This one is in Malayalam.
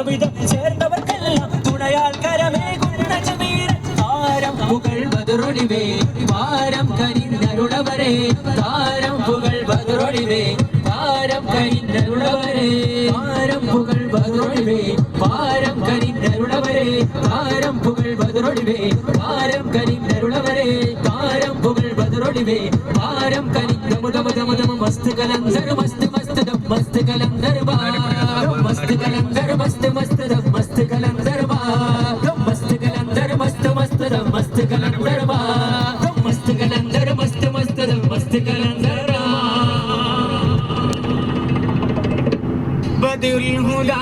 ഗുണവിധം ചേർന്നവർക്കെല്ലാം തുണയാൽ കരമേകുന്ന ജമീരൻ താരം പുകൾ ബദറൊളിവേ പാരം കനിന്നരുളവരെ താരം പുകൾ ബദറൊളിവേ പാരം കനിന്നരുളവരെ താരം പുകൾ ബദറൊളിവേ പാരം കനിന്നരുളവരെ താരം പുകൾ ബദറൊളിവേ പാരം കനിന്നരുളവരെ താരം പുകൾ ബദറൊളിവേ പാരം കനിന്ന മുദമുദമുദമ മസ്ത് കലന്തർ മസ്ത് മസ്ത് ദം മസ്ത് കലന്തർ ബാ മസ്ത് കലന്തർ മസ്ത് മസ്ത് ദം മസ്ത് കലന്തർ ബാ മസ്ത് കലന്തർ മസ്ത് മസ്ത് ദം മസ്ത് കലന്തർ ബാ മസ്ത് കലന്തർ മസ്ത് മസ്ത് ദം മസ്ത് കലന്തർ ബദിഉൽ ഹുദാ